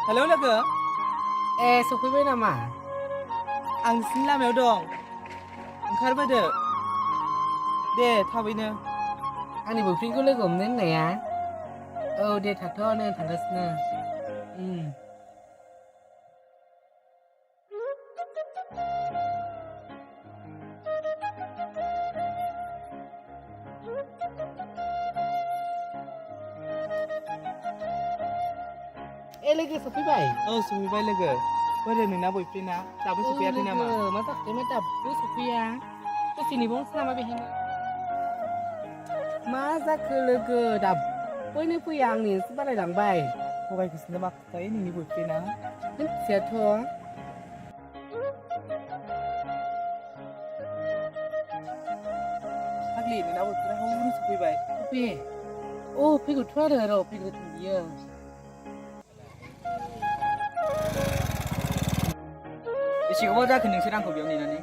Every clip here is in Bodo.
हेलौ लोगो सफैबाय नामा आं नोंसिनि लामायाव दं ओंखारबोदो दे थाबैनो आंनि बयफ्रेन्डखौ लोगो हमनो होननाया औ दे थाथ' नै थांगासिनो लोगो सफैबाय औ सफैबाय लोगो बोरो नोंना बयफ्रेन्डआ दाबो सफैयाखै नामा मा जाखो मा दाबो सफैया दसे नेबावनोसै नामा बेहायनो मा जाखो लोगो दाबोनो फैया आंनिसो बारायलांबाय थगायखोसो मा खोथायो नोंनि बयफ्रेन्डआ मिथियाथ' फाग्लि नोंना बयफ्रेन्डआ हौनो सफैबाय बे फैगौथ' आरो र' फैग्रोथों बियो एसे गोबाव जाखो नोंसोर आंखौ बेयाव नेनानै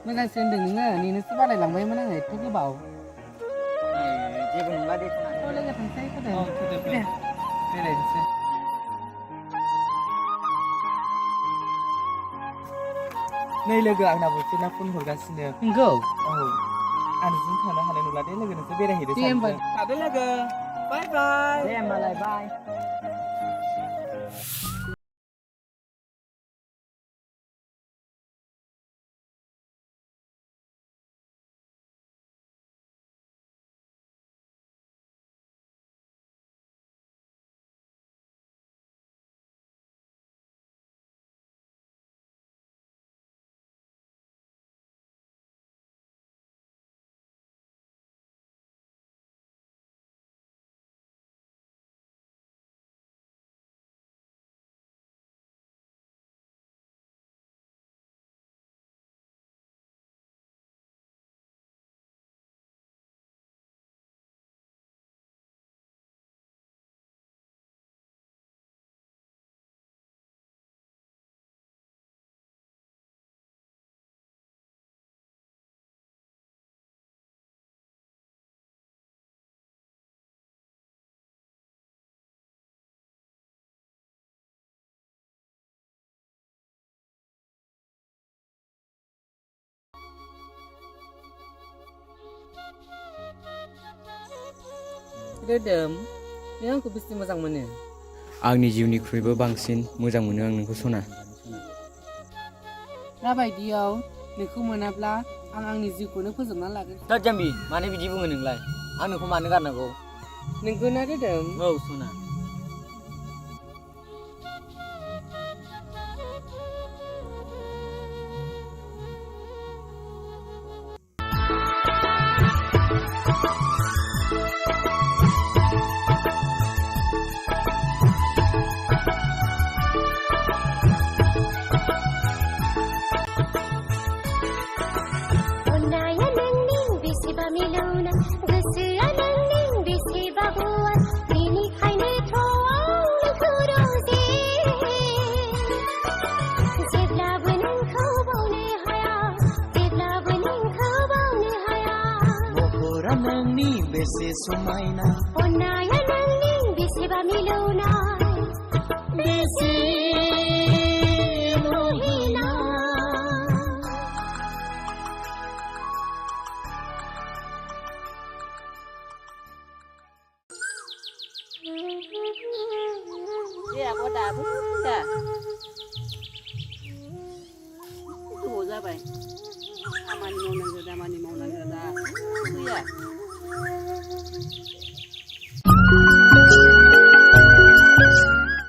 मोजांसो होनदों नोङो नेनोसो बालायलांबायमोन आङो एथ' गोबाव जेबो नंला दे लोगो थांसै औ थोदो बेरायनोसै नै लोगो आंना बयफ्रेन्डआ फन हरगासिनो नंगौ औ आं नोंजों थांनो हानाय नंला दे लोगो नोंसोर बेरायहैदो दे होमबा थादो लोगो बाय बाय दे होमबालाय बाय रोदोम नों आंखौ बेसे मोजां मोनो आंनि जिउनिख्रुइबो बांसिन मोजां मोनो आं नोंखौ सना दाबायदियाव नोंखौ मोनाब्ला आं आंनि जिउखौनो फोजोबना लागोन थोद जाम्बि मानो बिदि बुङो नोंलाय आं नोंखौ मानो गारनांगौ नोंगौना रोदोम औ सना नोंनि बेसे समायना अननाया नोंनि बेसेबा मिलौनाय बेसे मुहिना आब' दाबो दा गोबाव जाबाय खामानि मावनांगौ दामानि मावनांगौ दा फैया